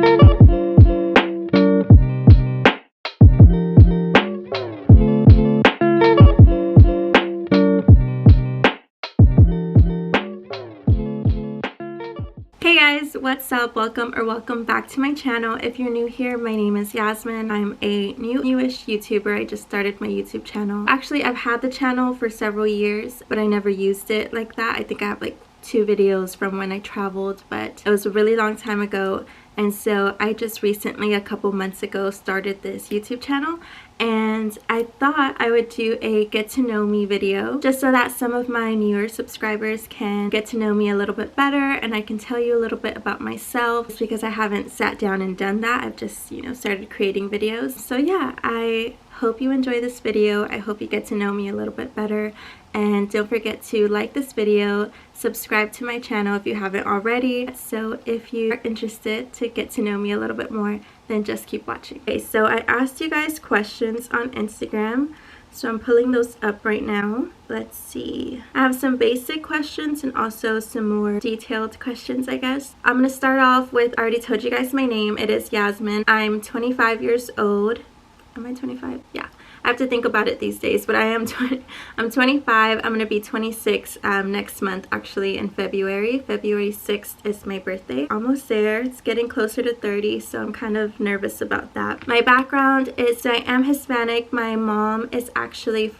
Hey guys, what's up? Welcome back to my channel. If you're new here, my name is Yasmin. I'm a newish YouTuber. I just started my YouTube channel. Actually, I've had the channel for several years, but I never used it like that. I think I have like 2 videos from when I traveled, but it was a really long time ago. And so I just recently, a couple months ago, started this YouTube channel, and I thought I would do a get to know me video just so that some of my newer subscribers can get to know me a little bit better and I can tell you a little bit about myself, just because I haven't sat down and done that. I've just, started creating videos. So yeah, I hope you enjoy this video. I hope you get to know me a little bit better, and don't forget to like this video, subscribe to my channel if you haven't already. So if you're interested to get to know me a little bit more, then just keep watching. Okay, so I asked you guys questions on Instagram, so I'm pulling those up right now. Let's see. I have some basic questions and also some more detailed questions, I guess. I'm gonna start off with, I already told you guys my name. It is Yazmin. I'm 25 years old. Am I 25? Yeah. I have to think about it these days, but I'm 25. I'm gonna be 26 next month, actually, in February. February 6th is my birthday. Almost there. It's getting closer to 30, so I'm kind of nervous about that. My background is I am Hispanic. My mom is actually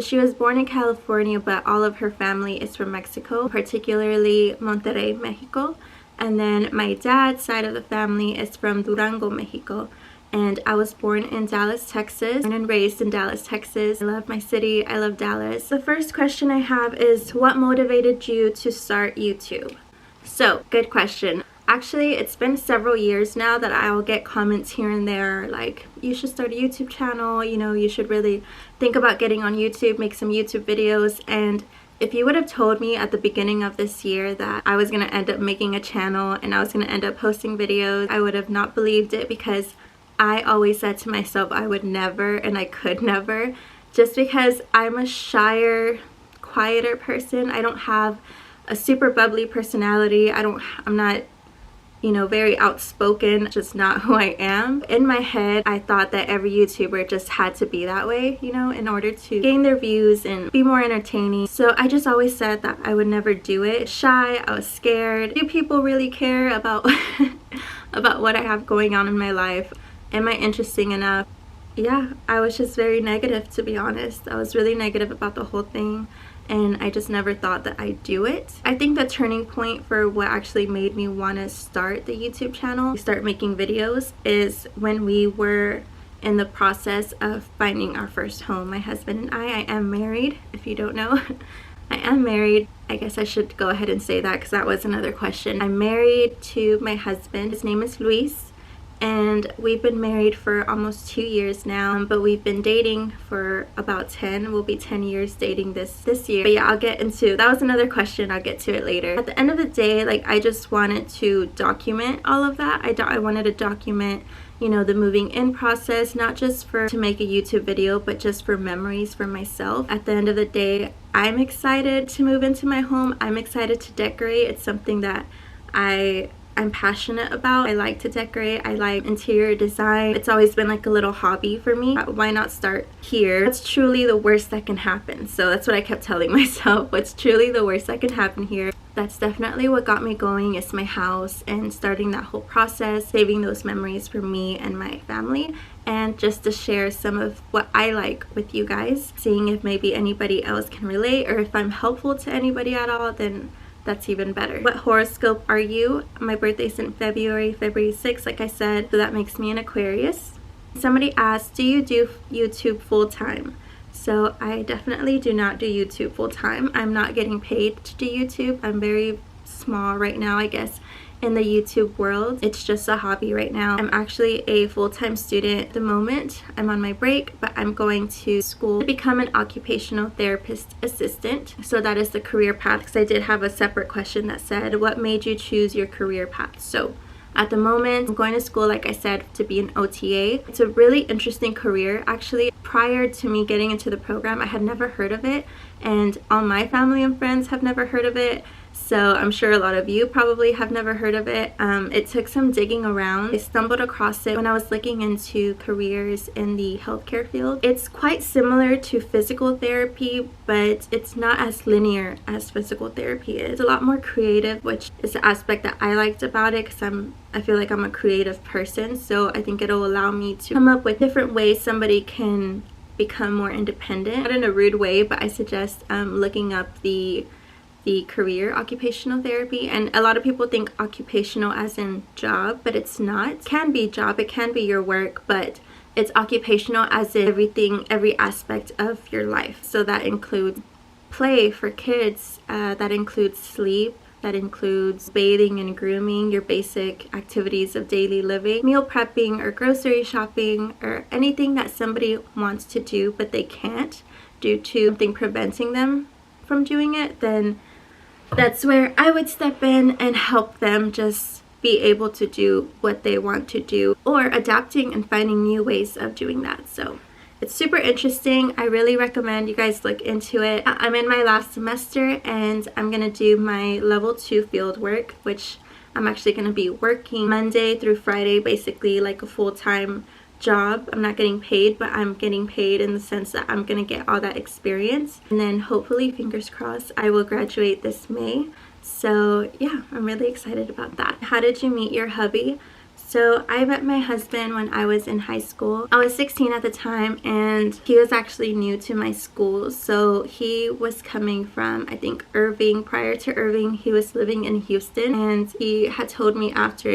she was born in California, but all of her family is from Mexico, particularly Monterrey, Mexico. And then my dad's side of the family is from Durango, Mexico. And I was born in Dallas, Texas, born and raised in Dallas, Texas. I love my city. I love Dallas. The first question I have is, what motivated you to start YouTube? So, good question. Actually, it's been several years now that I'll get comments here and there like, you should start a YouTube channel, you should really think about getting on YouTube, make some YouTube videos. And if you would have told me at the beginning of this year that I was going to end up making a channel and I was going to end up posting videos, I would have not believed it, because I always said to myself I would never, and I could never, just because I'm a shyer, quieter person. I don't have a super bubbly personality. I'm not, very outspoken. Just not who I am. In my head, I thought that every YouTuber just had to be that way, in order to gain their views and be more entertaining. So I just always said that I would never do it. Shy, I was scared. Do people really care about about what I have going on in my life? Am I interesting enough? Yeah, I was just very negative, to be honest. I was really negative about the whole thing, and I just never thought that I'd do it. I think the turning point for what actually made me want to start the YouTube channel, start making videos, is when we were in the process of finding our first home. My husband and I am married, if you don't know. I am married. I guess I should go ahead and say that, because that was another question. I'm married to my husband. His name is Luis. And we've been married for almost 2 years now, but we've been dating for about 10. We'll be 10 years dating this year. But yeah, I'll get into, that was another question, I'll get to it later. At the end of the day, like, I just wanted to document all of that. I wanted to document, the moving in process, not just to make a YouTube video, but just for memories for myself. At the end of the day, I'm excited to move into my home. I'm excited to decorate. It's something that I'm passionate about. I like to decorate. I like interior design. It's always been like a little hobby for me. Why not start here? That's truly the worst that can happen. So that's what I kept telling myself. What's truly the worst that can happen here? That's definitely what got me going, is my house and starting that whole process, saving those memories for me and my family, and just to share some of what I like with you guys, seeing if maybe anybody else can relate, or if I'm helpful to anybody at all, then that's even better. What horoscope are you? My birthday's in February 6th, like I said, so that makes me an Aquarius. Somebody asked, do you do YouTube full-time? So I definitely do not do YouTube full-time. I'm not getting paid to do YouTube. I'm very small right now, I guess, in the YouTube world. It's just a hobby right now. I'm actually a full-time student at the moment. I'm on my break, but I'm going to school to become an occupational therapist assistant. So that is the career path, because I did have a separate question that said, what made you choose your career path? So at the moment, I'm going to school, like I said, to be an OTA. It's a really interesting career. Actually, prior to me getting into the program, I had never heard of it, and all my family and friends have never heard of it. So I'm sure a lot of you probably have never heard of it. It took some digging around. I stumbled across it when I was looking into careers in the healthcare field. It's quite similar to physical therapy, but it's not as linear as physical therapy is. It's a lot more creative, which is the aspect that I liked about it, because I feel like I'm a creative person. So I think it'll allow me to come up with different ways somebody can become more independent. Not in a rude way, but I suggest looking up the career occupational therapy. And a lot of people think occupational as in job, but it's not. It can be job, it can be your work, but it's occupational as in everything, every aspect of your life. So that includes play for kids, that includes sleep, that includes bathing and grooming, your basic activities of daily living, meal prepping or grocery shopping, or anything that somebody wants to do but they can't due to something preventing them from doing it. Then that's where I would step in and help them just be able to do what they want to do, or adapting and finding new ways of doing that. So it's super interesting. I really recommend you guys look into it. I'm in my last semester and I'm gonna do my level 2 field work, which I'm actually gonna be working Monday through Friday, basically like a full-time job. I'm not getting paid, but I'm getting paid in the sense that I'm gonna get all that experience, and then hopefully, fingers crossed, I will graduate this May. So yeah, I'm really excited about that. How did you meet your hubby? So I met my husband when I was in high school. I was 16 at the time, and he was actually new to my school. So he was coming from, I think, Irving. Prior to Irving, he was living in Houston, and he had told me after,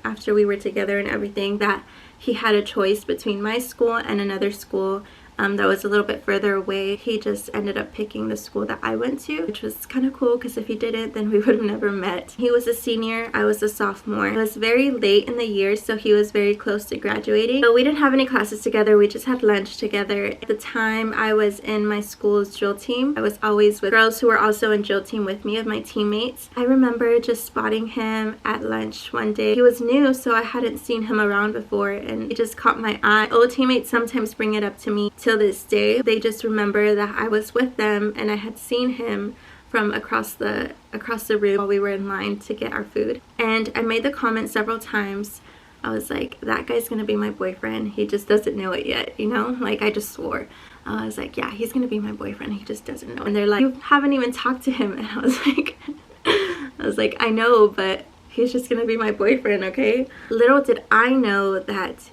after we were together and everything, that he had a choice between my school and another school that was a little bit further away. He just ended up picking the school that I went to, which was kind of cool, because if he didn't, then we would have never met. He was a senior, I was a sophomore. It was very late in the year, so he was very close to graduating. So we didn't have any classes together, we just had lunch together. At the time, I was in my school's drill team. I was always with girls who were also in drill team with me, of my teammates. I remember just spotting him at lunch one day. He was new, so I hadn't seen him around before, and it just caught my eye. Old teammates sometimes bring it up to me till this day. They just remember that I was with them and I had seen him from across the room while we were in line to get our food. And I made the comment several times. I was like, that guy's gonna be my boyfriend. He just doesn't know it yet, Like, I just swore. I was like, yeah, he's gonna be my boyfriend. He just doesn't know. And they're like, you haven't even talked to him. And I was like, I know, but he's just gonna be my boyfriend, okay? Little did I know that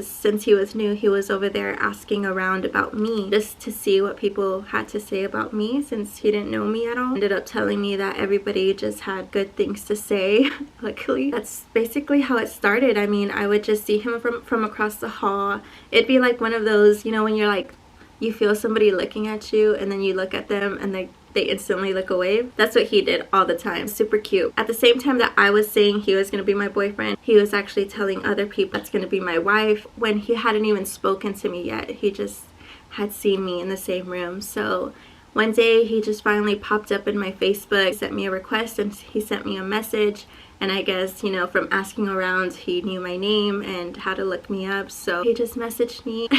since he was new, he was over there asking around about me, just to see what people had to say about me, since he didn't know me at all. Ended up telling me that everybody just had good things to say. Luckily, that's basically how it started. I mean, I would just see him from across the hall. It'd be like one of those, when you're like, you feel somebody looking at you, and then you look at them and they instantly look away. That's what he did all the time. Super cute. At the same time that I was saying he was gonna be my boyfriend, he was actually telling other people that's gonna be my wife, when he hadn't even spoken to me yet. He just had seen me in the same room. So one day he just finally popped up in my Facebook, sent me a request, and he sent me a message. And I guess, from asking around, he knew my name and how to look me up. So he just messaged me.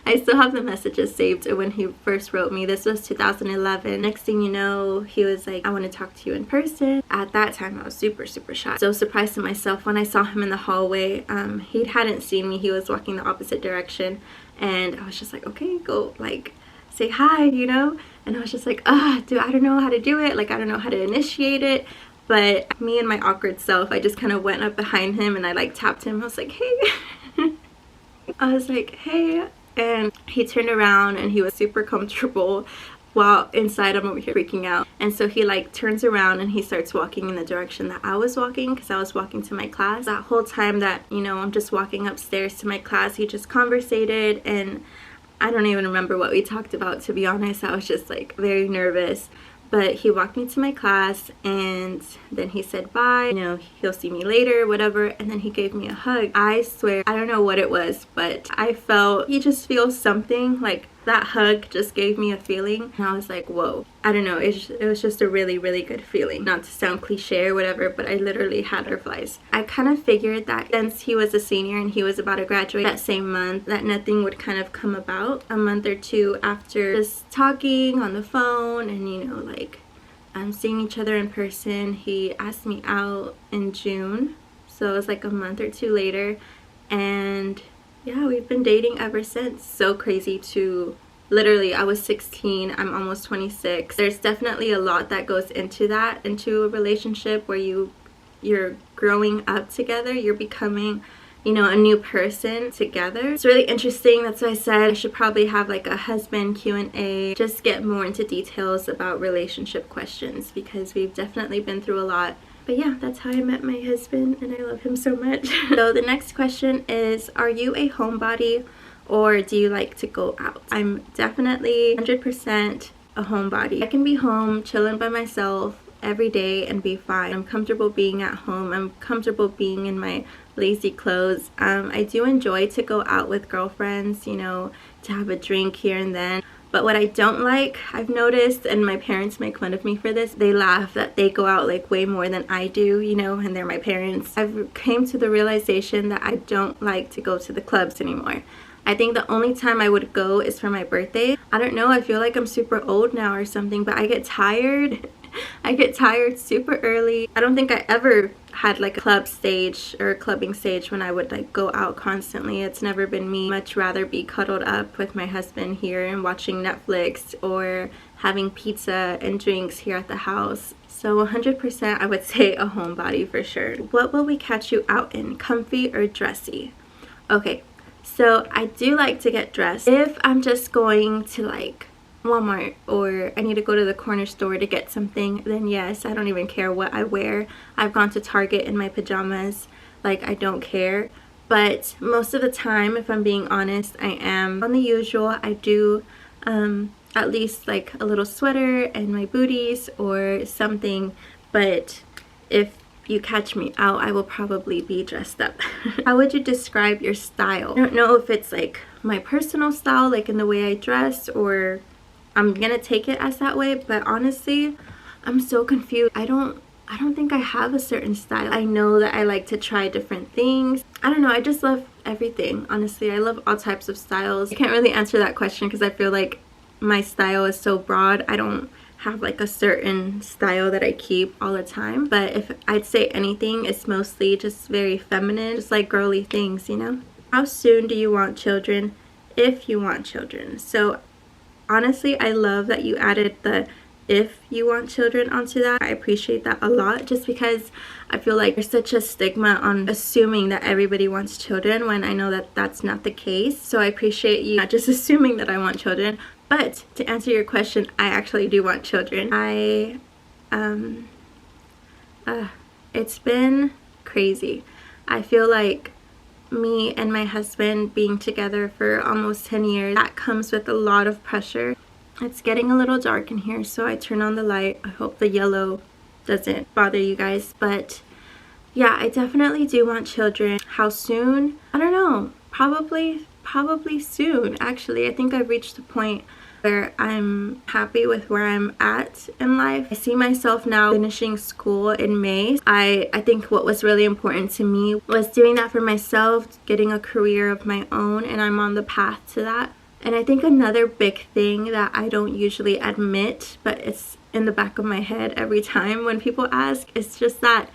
I still have the messages saved when he first wrote me. This was 2011. Next thing you know, he was like, I want to talk to you in person. At that time, I was super, super shy. So surprised to myself when I saw him in the hallway. He hadn't seen me. He was walking the opposite direction. And I was just like, okay, go, like, say hi, And I was just like, I don't know how to do it. Like, I don't know how to initiate it. But me and my awkward self, I just kind of went up behind him and I, like, tapped him. I was like, hey. I was like, hey. And he turned around and he was super comfortable, while inside I'm over here freaking out. And so he like turns around and he starts walking in the direction that I was walking, because I was walking to my class. That whole time that, I'm just walking upstairs to my class, he just conversated, and I don't even remember what we talked about, to be honest. I was just like very nervous. But he walked me to my class, and then he said bye, he'll see me later, whatever, and then he gave me a hug. I swear, I don't know what it was, but I felt, you just feel something, like that hug just gave me a feeling, and I was like, whoa. I don't know, it was just a really, really good feeling. Not to sound cliche or whatever, but I literally had butterflies. I kind of figured that since he was a senior and he was about to graduate that same month, that nothing would kind of come about. A month or two after just talking on the phone and, like seeing each other in person. He asked me out in June, so it was like a month or two later, and yeah, we've been dating ever since. So crazy to literally, I was 16, I'm almost 26. There's definitely a lot that goes into that, into a relationship where you're growing up together, you're becoming, you know, a new person together. It's really interesting. That's why I said I should probably have like a husband Q&A, just get more into details about relationship questions, because we've definitely been through a lot. But yeah, that's how I met my husband, and I love him so much. So the next question is, are you a homebody or do you like to go out? I'm definitely 100% a homebody. I can be home chilling by myself every day and be fine. I'm comfortable being at home. I'm comfortable being in my lazy clothes. I do enjoy to go out with girlfriends, you know, to have a drink here and then. But what I don't like, I've noticed, and my parents make fun of me for this, they laugh that they go out like way more than I do, you know, and they're my parents. I've came to the realization that I don't like to go to the clubs anymore. I think the only time I would go is for my birthday. I don't know, I feel like I'm super old now or something, but I get tired. I get tired super early. I don't think I ever had like a club stage or a clubbing stage when I would like go out constantly. It's never been me. Much rather be cuddled up with my husband here and watching Netflix or having pizza and drinks here at the house. So 100% I would say a homebody for sure. What will we catch you out in, comfy or dressy? Okay, so I do like to get dressed. If I'm just going to like Walmart or I need to go to the corner store to get something, then yes, I don't even care what I wear. I've gone to Target in my pajamas, like I don't care. But most of the time, if I'm being honest, I am on the usual. I do at least like a little sweater and my booties or something, but if you catch me out, I will probably be dressed up. How would you describe your style? I don't know if it's like my personal style, like in the way I dress, or I'm gonna take it as that way, but honestly, I'm so confused. I don't think I have a certain style. I know that I like to try different things. I don't know, I just love everything. Honestly, I love all types of styles. I can't really answer that question because I feel like my style is so broad. I don't have like a certain style that I keep all the time, but if I'd say anything, it's mostly just very feminine, just like girly things, you know? How soon do you want children, if you want children? So honestly, I love that you added the if you want children onto that. I appreciate that a lot, just because I feel like there's such a stigma on assuming that everybody wants children when I know that that's not the case. So I appreciate you not just assuming that I want children. But to answer your question, I actually do want children. It's been crazy. I feel like me and my husband being together for almost 10 years, that comes with a lot of pressure. It's getting a little dark in here, so I turn on the light. I hope the yellow doesn't bother you guys, but yeah, I definitely do want children. How soon? I don't know. Probably soon, actually. I think I've reached a point where I'm happy with where I'm at in life. I see myself now finishing school in May. I think what was really important to me was doing that for myself, getting a career of my own, and I'm on the path to that. And I think another big thing that I don't usually admit, but it's in the back of my head every time when people ask, is just that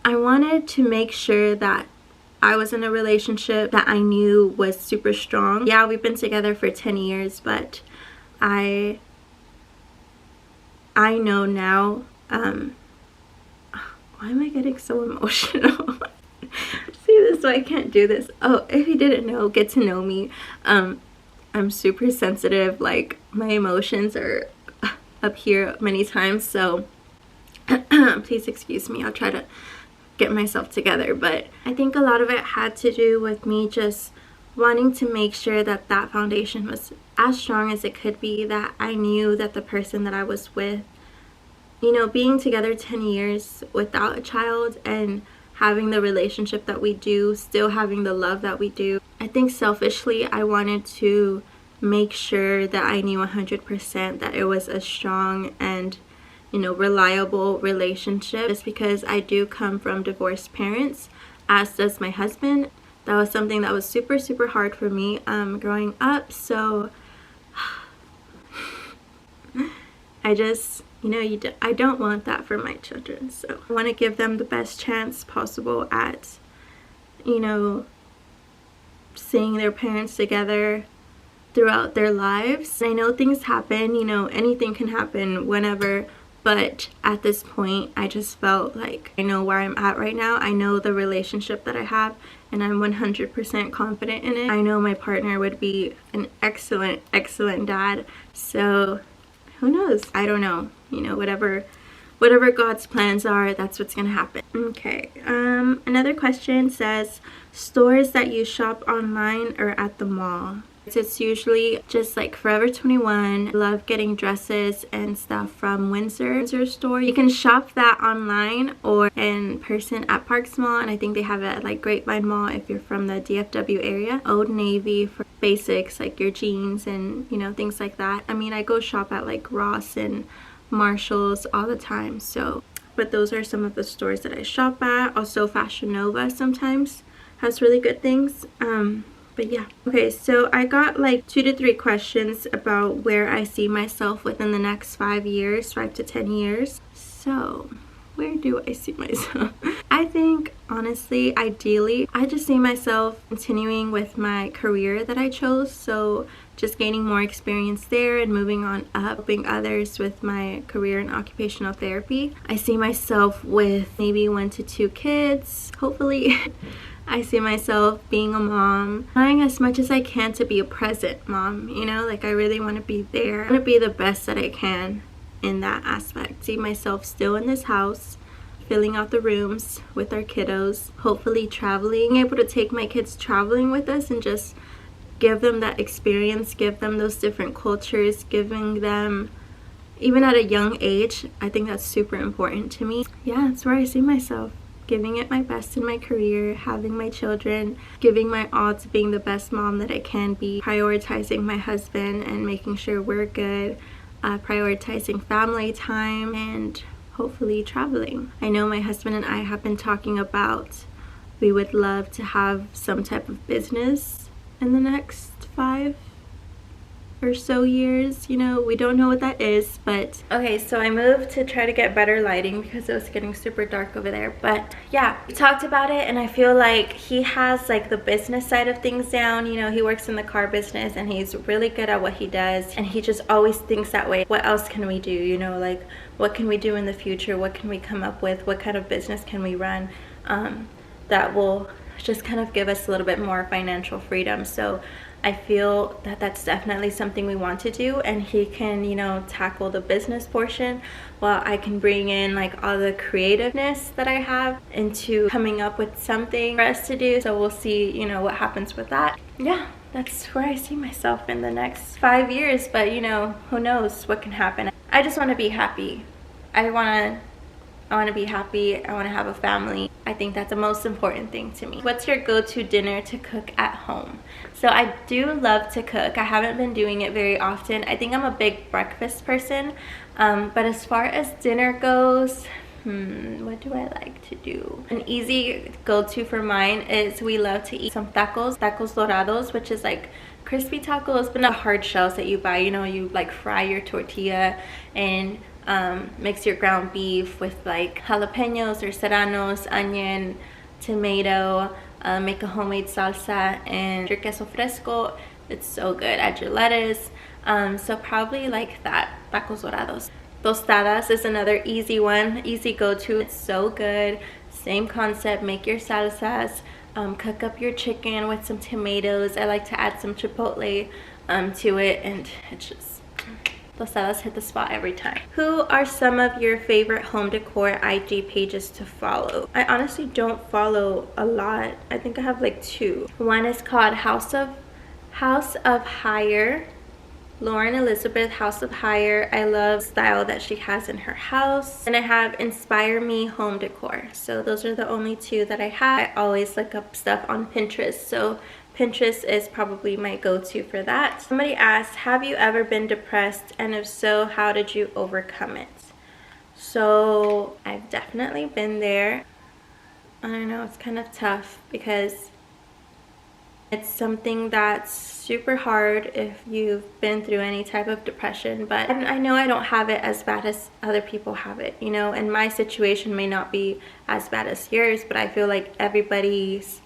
I wanted to make sure that I was in a relationship that I knew was super strong. Yeah, we've been together for 10 years, but I know now, why am I getting so emotional? See, this is why I can't do this. Oh, if you didn't know, get to know me. I'm super sensitive, like my emotions are up here many times, so please excuse me. I'll try to get myself together, but I think a lot of it had to do with me just wanting to make sure that that foundation was as strong as it could be, that I knew that the person that I was with, you know, being together 10 years without a child and having the relationship that we do, still having the love that we do, I think selfishly I wanted to make sure that I knew 100% that it was a strong and, you know, reliable relationship, just because I do come from divorced parents, as does my husband. That was something that was super hard for me growing up, so I just, you know, I don't want that for my children. So I want to give them the best chance possible at, you know, seeing their parents together throughout their lives. I know things happen, you know, anything can happen whenever, but at this point I just felt like I know where I'm at right now. I know the relationship that I have, and I'm 100% confident in it. I know my partner would be an excellent dad. So who knows? I don't know, you know, whatever God's plans are, that's what's gonna happen. Okay, another question says, stores that you shop online or at the mall? It's usually just like Forever 21. I love getting dresses and stuff from Windsor store. You can shop that online or in person at Parks Mall, and I think they have it at like Grapevine Mall if you're from the DFW area. Old Navy for basics like your jeans and, you know, things like that. I mean, I go shop at like Ross and Marshalls all the time, so, but those are some of the stores that I shop at. Also Fashion Nova sometimes has really good things. But yeah. Okay, so I got like 2 to 3 questions about where I see myself within the next 5 years, 5 to 10 years. So where do I see myself? I think honestly, ideally, I just see myself continuing with my career that I chose. So just gaining more experience there and moving on up, helping others with my career in occupational therapy. I see myself with maybe 1 to 2 kids, hopefully. I see myself being a mom, trying as much as I can to be a present mom, you know, like I really want to be there. I want to be the best that I can in that aspect. See myself still in this house, filling out the rooms with our kiddos, hopefully traveling, able to take my kids traveling with us and just give them that experience, give them those different cultures, giving them, even at a young age, I think that's super important to me. Yeah, that's where I see myself. Giving it my best in my career, having my children, giving my all to being the best mom that I can be, prioritizing my husband and making sure we're good, prioritizing family time, and hopefully traveling. I know my husband and I have been talking about we would love to have some type of business in the next 5 or so years, you know. We don't know what that is, but okay, so I moved to try to get better lighting because it was getting super dark over there. But yeah, we talked about it, and I feel like he has like the business side of things down. You know, he works in the car business and he's really good at what he does, and he just always thinks that way. What else can we do, you know, like what can we do in the future? What can we come up with? What kind of business can we run that will just kind of give us a little bit more financial freedom? So I feel that that's definitely something we want to do, and he can, you know, tackle the business portion while I can bring in like all the creativeness that I have into coming up with something for us to do. So we'll see, you know, what happens with that. Yeah, that's where I see myself in the next 5 years, but you know, who knows what can happen. I just want to be happy. I want to be happy. I want to have a family. I think that's the most important thing to me. What's your go-to dinner to cook at home? So I do love to cook. I haven't been doing it very often. I think I'm a big breakfast person. But as far as dinner goes, what do I like to do? An easy go-to for mine is we love to eat some tacos dorados, which is like crispy tacos, but not hard shells that you buy. You know, you like fry your tortilla and mix your ground beef with like jalapenos or serranos, onion, tomato, make a homemade salsa and your queso fresco. It's so good. Add your lettuce. So probably like that, tacos dorados. Tostadas is another easy one, easy go-to. It's so good. Same concept, make your salsas, cook up your chicken with some tomatoes. I like to add some chipotle to it, and it's just, tostadas hit the spot every time. Who are some of your favorite home decor IG pages to follow? I honestly don't follow a lot. I think I have like 2. One is called House of Hire. Lauren Elizabeth, House of Hire. I love the style that she has in her house. And I have Inspire Me Home Decor. So those are the only 2 that I have. I always look up stuff on Pinterest, so Pinterest is probably my go-to for that. Somebody asked, have you ever been depressed, and if so, how did you overcome it? So I've definitely been there. I don't know, it's kind of tough because It's something that's super hard if you've been through any type of depression, but I know I don't have it as bad as other people have it, you know, and my situation may not be as bad as yours, but I feel like everybody's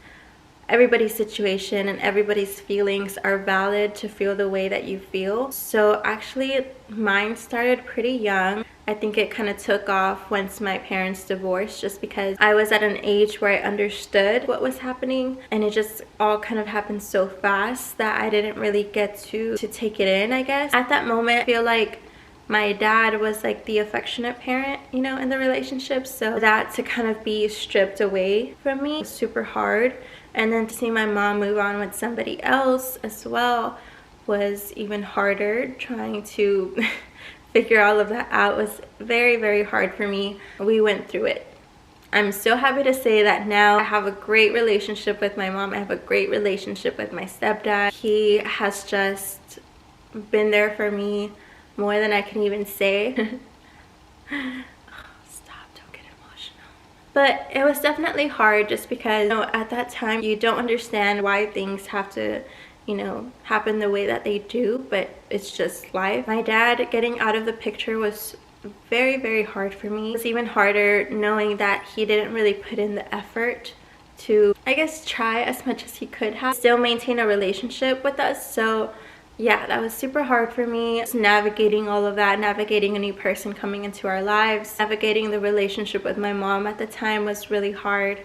situation and everybody's feelings are valid to feel the way that you feel. So actually mine started pretty young. I think it kind of took off once my parents divorced, just because I was at an age where I understood what was happening, and it just all kind of happened so fast that I didn't really get to take it in, I guess. At that moment, I feel like my dad was like the affectionate parent, you know, in the relationship, so that to kind of be stripped away from me was super hard. And then to see my mom move on with somebody else as well was even harder. Trying to figure all of that out was very, very hard for me. We went through it. I'm so happy to say that now I have a great relationship with my mom. I have a great relationship with my stepdad. He has just been there for me more than I can even say. But it was definitely hard, just because, you know, at that time you don't understand why things have to, you know, happen the way that they do, but it's just life. My dad getting out of the picture was very, very hard for me. It was even harder knowing that he didn't really put in the effort to, I guess, try as much as he could have, still maintain a relationship with us. So yeah, that was super hard for me. Just navigating all of that, navigating a new person coming into our lives, navigating the relationship with my mom at the time was really hard.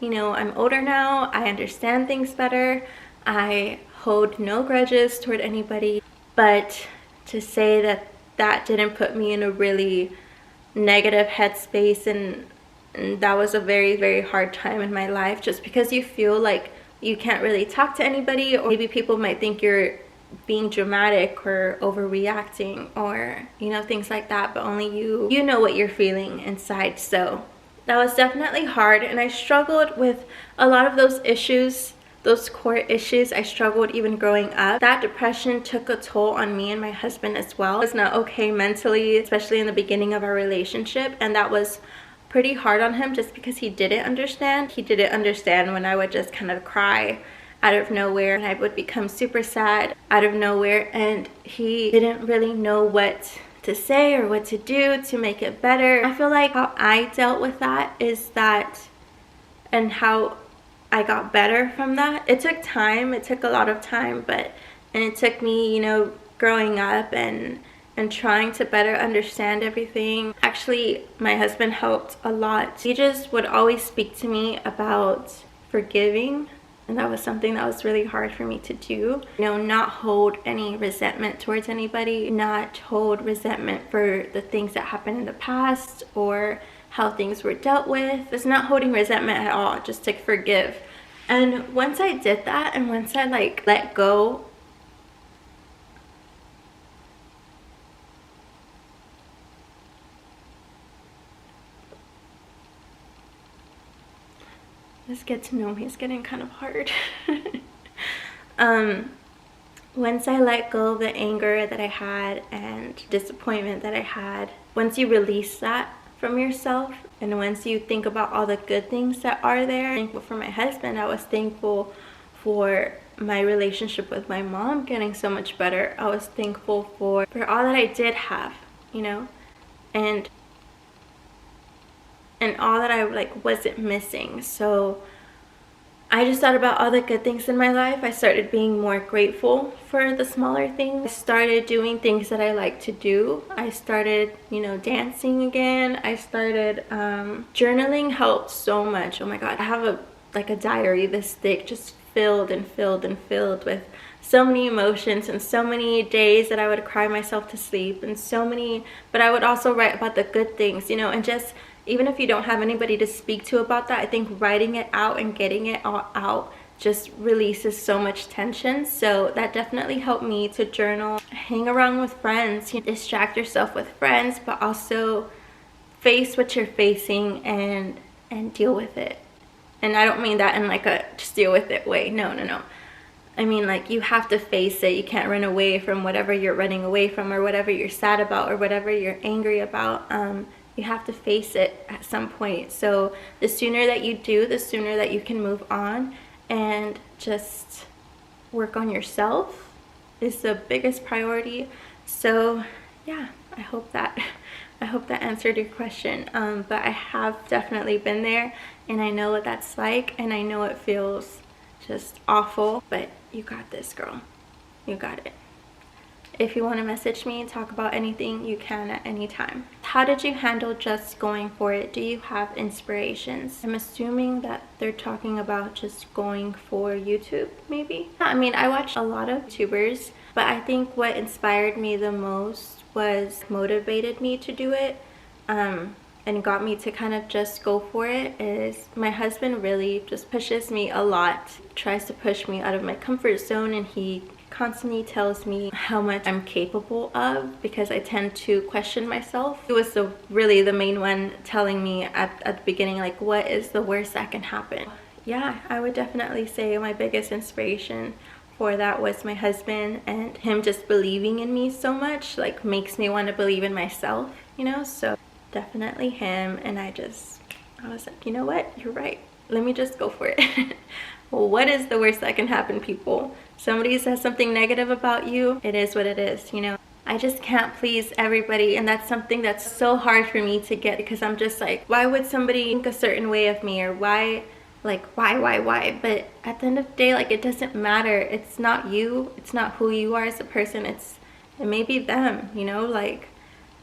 You know, I'm older now, I understand things better, I hold no grudges toward anybody, but to say that that didn't put me in a really negative headspace, and that was a very, very hard time in my life, just because you feel like you can't really talk to anybody, or maybe people might think you're being dramatic or overreacting, or, you know, things like that, but only you know what you're feeling inside. So that was definitely hard, and I struggled with a lot of those issues, those core issues. I struggled even growing up. That depression took a toll on me and my husband as well. I was not okay mentally, especially in the beginning of our relationship, and that was pretty hard on him, just because he didn't understand. He didn't understand when I would just kind of cry out of nowhere, and I would become super sad out of nowhere, and he didn't really know what to say or what to do to make it better. I feel like how I dealt with that is that, and how I got better from that. It took time, it took a lot of time, and it took me, you know, growing up and trying to better understand everything. Actually, my husband helped a lot. He just would always speak to me about forgiving, and that was something that was really hard for me to do. You know, not hold any resentment towards anybody, not hold resentment for the things that happened in the past or how things were dealt with. It's not holding resentment at all, just to forgive. And once I did that, and once I like let go, let's get to know me, it's getting kind of hard. Once I let go of the anger that I had and disappointment that I had, once you release that from yourself, and once you think about all the good things that are there, I'm thankful for my husband. I was thankful for my relationship with my mom getting so much better. I was thankful for all that I did have, you know, and all that I like wasn't missing. So I just thought about all the good things in my life. I started being more grateful for the smaller things. I started doing things that I like to do. I started, you know, dancing again. I started journaling. Helped so much. Oh my god, I have a diary this thick, just filled and filled and filled with so many emotions, and so many days that I would cry myself to sleep, and so many, but I would also write about the good things, you know, and just, even if you don't have anybody to speak to about that, I think writing it out and getting it all out just releases so much tension. So that definitely helped me to journal. Hang around with friends, you distract yourself with friends, but also face what you're facing and deal with it. And I don't mean that in like a just deal with it way. No. I mean, like, you have to face it. You can't run away from whatever you're running away from, or whatever you're sad about, or whatever you're angry about. You have to face it at some point. So the sooner that you do, the sooner that you can move on and just work on yourself is the biggest priority. So yeah, I hope that answered your question. But I have definitely been there, and I know what that's like, and I know it feels just awful, but you got this, girl. You got it. If you want to message me and talk about anything, you can at any time. How did you handle just going for it? Do you have inspirations? I'm assuming that they're talking about just going for YouTube, maybe? I mean, I watch a lot of YouTubers, but I think what inspired me the most was motivated me to do it, and got me to kind of just go for it is my husband really just pushes me a lot, tries to push me out of my comfort zone, and he constantly tells me how much I'm capable of, because I tend to question myself. He was really the main one telling me at the beginning, like, what is the worst that can happen? Yeah, I would definitely say my biggest inspiration for that was my husband, and him just believing in me so much, like, makes me want to believe in myself, you know? So definitely him. And I was like, you know what, you're right, let me just go for it. Well, what is the worst that can happen, people? Somebody says something negative about you, it is what it is, you know? I just can't please everybody, and that's something that's so hard for me to get, because I'm just like, why would somebody think a certain way of me, or why? Like, why? But at the end of the day, like, it doesn't matter. It's not you, it's not who you are as a person, it may be them, you know? Like,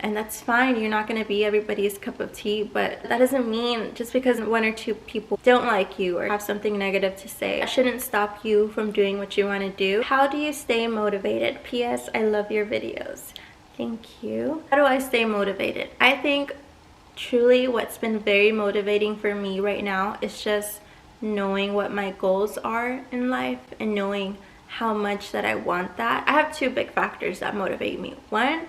and that's fine. You're not going to be everybody's cup of tea, but that doesn't mean just because one or two people don't like you or have something negative to say, that shouldn't stop you from doing what you want to do. How do you stay motivated? P.S. I love your videos. Thank you. How do I stay motivated? I think truly what's been very motivating for me right now is just knowing what my goals are in life and knowing how much that I want that. I have two big factors that motivate me. One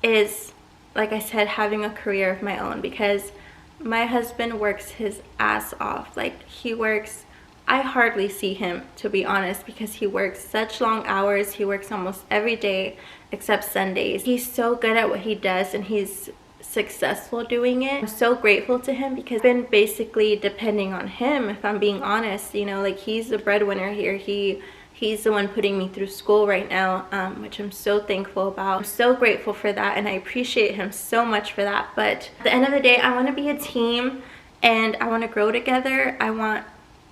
is, like I said, having a career of my own, because my husband works his ass off. Like, he works, I hardly see him, to be honest, because he works such long hours. He works almost every day except Sundays. He's so good at what he does, and he's successful doing it. I'm so grateful to him, because I've been basically depending on him, if I'm being honest, you know? Like, he's the breadwinner here. He's the one putting me through school right now, which I'm so thankful about. I'm so grateful for that, and I appreciate him so much for that. But at the end of the day, I want to be a team, and I want to grow together. I want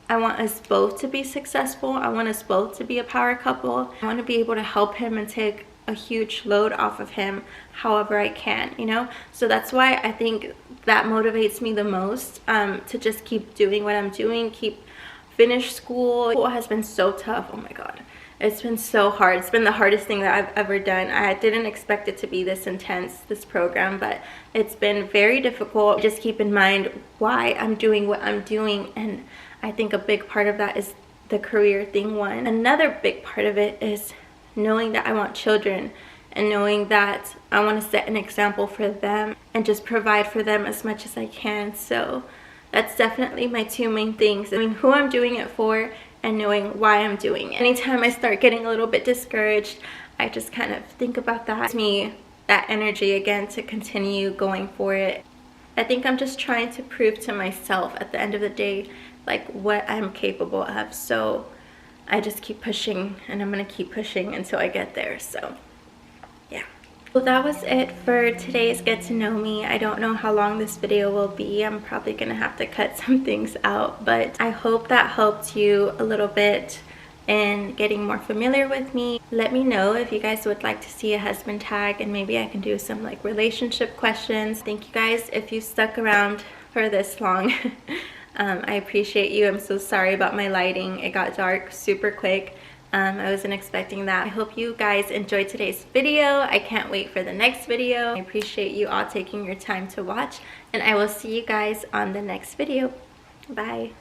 us both to be successful. I want us both to be a power couple. I want to be able to help him and take a huge load off of him however I can, you know? So that's why I think that motivates me the most, to just keep doing what I'm doing, finish school. School has been so tough. Oh my god, it's been so hard. It's been the hardest thing that I've ever done. I didn't expect it to be this intense, this program, but it's been very difficult. Just keep in mind why I'm doing what I'm doing, and I think a big part of that is the career thing. One, another big part of it is knowing that I want children, and knowing that I want to set an example for them and just provide for them as much as I can. So that's definitely my two main things. I mean, who I'm doing it for, and knowing why I'm doing it. Anytime I start getting a little bit discouraged, I just kind of think about that. It's me that energy again to continue going for it. I think I'm just trying to prove to myself at the end of the day, like, what I'm capable of. So I just keep pushing, and I'm gonna keep pushing until I get there. So yeah. Well, that was it for today's Get to Know Me. I don't know how long this video will be. I'm probably gonna have to cut some things out, but I hope that helped you a little bit in getting more familiar with me. Let me know if you guys would like to see a husband tag, and maybe I can do some like relationship questions. Thank you guys if you stuck around for this long. I appreciate you. I'm so sorry about my lighting. It got dark super quick. I wasn't expecting that. I hope you guys enjoyed today's video. I can't wait for the next video. I appreciate you all taking your time to watch, and I will see you guys on the next video. Bye.